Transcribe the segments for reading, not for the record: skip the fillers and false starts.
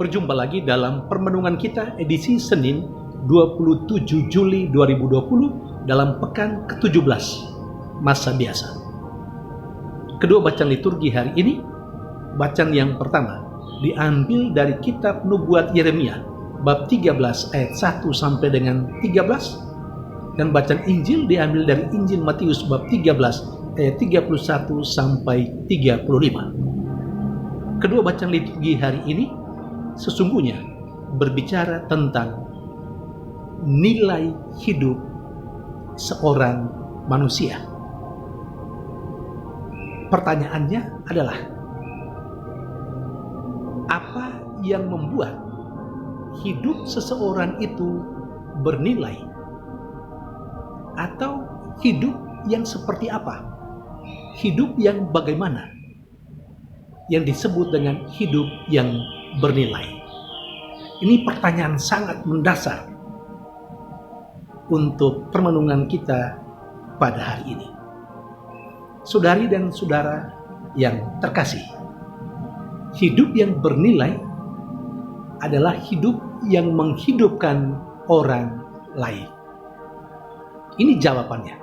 Berjumpa lagi dalam permenungan kita edisi Senin 27 Juli 2020 dalam pekan ke-17 masa biasa. Kedua bacaan liturgi hari ini, bacaan yang pertama diambil dari kitab Nubuat Yeremia bab 13 ayat 1 sampai dengan 13, dan bacaan Injil diambil dari Injil Matius bab 13 ayat 31 sampai 35. Kedua bacaan liturgi hari ini sesungguhnya berbicara tentang nilai hidup seorang manusia. Pertanyaannya adalah, apa yang membuat hidup seseorang itu bernilai? Atau hidup yang seperti apa? Hidup yang bagaimana? Yang disebut dengan hidup yang bernilai. Ini pertanyaan sangat mendasar untuk permenungan kita pada hari ini. Saudari dan saudara yang terkasih, hidup yang bernilai adalah hidup yang menghidupkan orang lain. Ini jawabannya.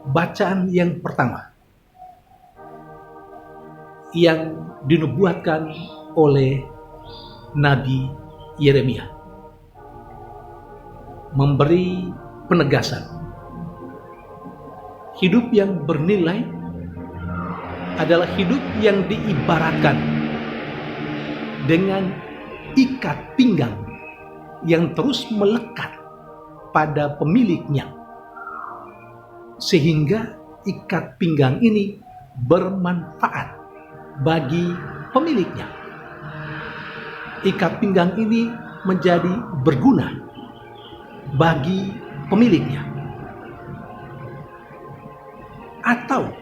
Bacaan yang pertama yang dinubuatkan oleh Nabi Yeremia memberi penegasan. Hidup yang bernilai adalah hidup yang diibaratkan dengan ikat pinggang yang terus melekat pada pemiliknya, sehingga ikat pinggang ini bermanfaat bagi pemiliknya. Ikat pinggang ini menjadi berguna bagi pemiliknya. Atau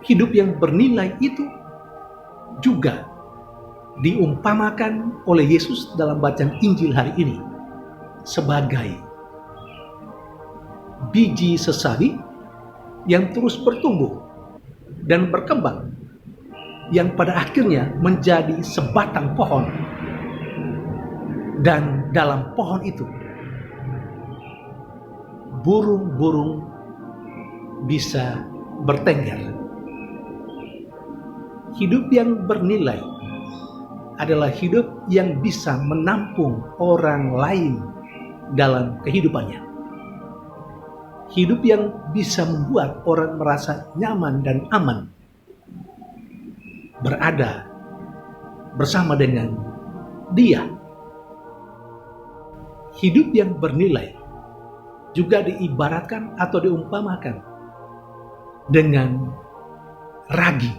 hidup yang bernilai itu juga diumpamakan oleh Yesus dalam bacaan Injil hari ini sebagai biji sesawi yang terus bertumbuh dan berkembang, yang pada akhirnya menjadi sebatang pohon, dan dalam pohon itu burung-burung bisa bertengger. Hidup yang bernilai adalah hidup yang bisa menampung orang lain dalam kehidupannya. Hidup yang bisa membuat orang merasa nyaman dan aman berada bersama dengan dia. Hidup yang bernilai juga diibaratkan atau diumpamakan dengan ragi.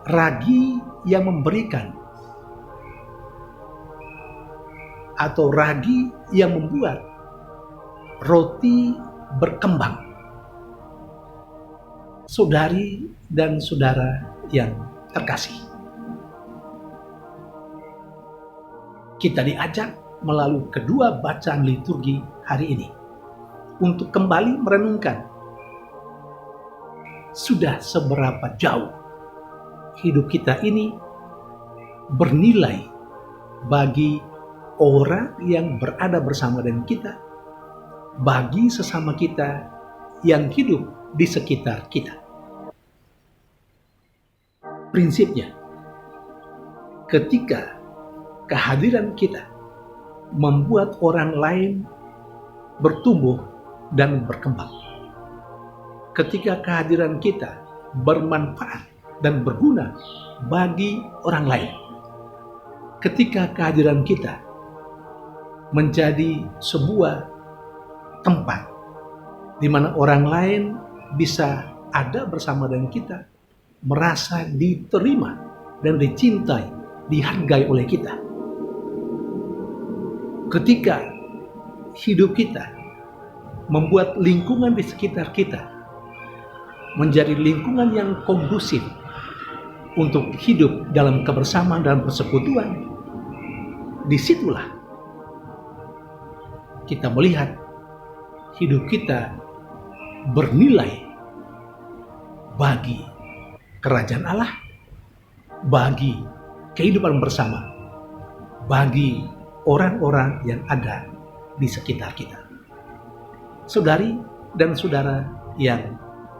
Ragi yang memberikan, atau ragi yang membuat roti berkembang. Saudari dan saudara yang terkasih, kita diajak melalui kedua bacaan liturgi hari ini untuk kembali merenungkan sudah seberapa jauh hidup kita ini bernilai bagi orang yang berada bersama dengan kita, bagi sesama kita yang hidup di sekitar kita. Prinsipnya, ketika kehadiran kita membuat orang lain bertumbuh dan berkembang, ketika kehadiran kita bermanfaat dan berguna bagi orang lain, ketika kehadiran kita menjadi sebuah tempat di mana orang lain bisa ada bersama dengan kita, merasa diterima dan dicintai, dihargai oleh kita. Ketika hidup kita membuat lingkungan di sekitar kita menjadi lingkungan yang kondusif untuk hidup dalam kebersamaan dan persekutuan, disitulah kita melihat hidup kita bernilai bagi kerajaan Allah bagi kehidupan bersama, bagi orang-orang yang ada di sekitar kita. Saudari dan saudara yang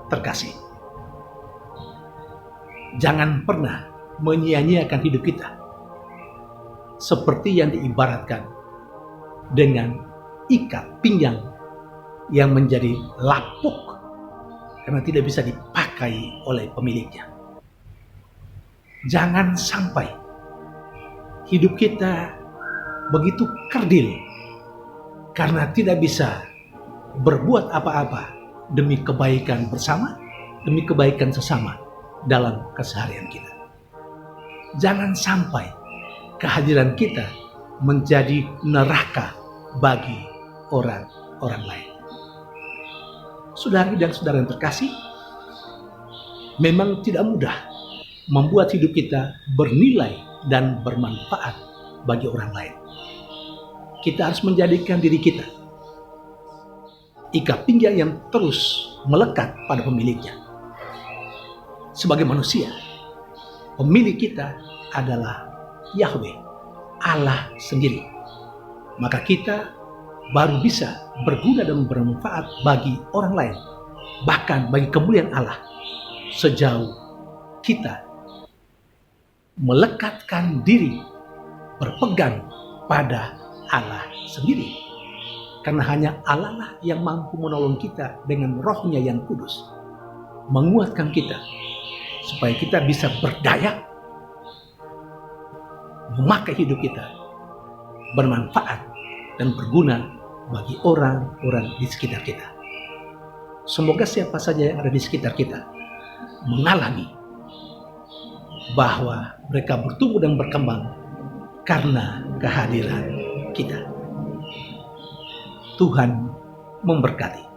terkasih, jangan pernah menyia-nyiakan hidup kita seperti yang diibaratkan dengan ikat pinggang yang menjadi lapuk karena tidak bisa dipakai oleh pemiliknya. Jangan sampai hidup kita begitu kerdil karena tidak bisa berbuat apa-apa demi kebaikan bersama, demi kebaikan sesama dalam keseharian kita. Jangan sampai kehadiran kita menjadi neraka bagi orang-orang lain. Saudari dan saudara yang terkasih, memang tidak mudah membuat hidup kita bernilai dan bermanfaat bagi orang lain. Kita harus menjadikan diri kita ikat pinggang yang terus melekat pada pemiliknya. Sebagai manusia, pemilik kita adalah Yahweh, Allah sendiri. Maka kita baru bisa berguna dan bermanfaat bagi orang lain, bahkan bagi kemuliaan Allah, sejauh kita melekatkan diri berpegang pada Allah sendiri. Karena hanya Allah lah yang mampu menolong kita dengan rohnya yang kudus, menguatkan kita supaya kita bisa berdaya memakai hidup kita bermanfaat dan berguna bagi orang-orang di sekitar kita. Semoga siapa saja yang ada di sekitar kita mengalami bahwa mereka bertumbuh dan berkembang karena kehadiran kita. Tuhan memberkati.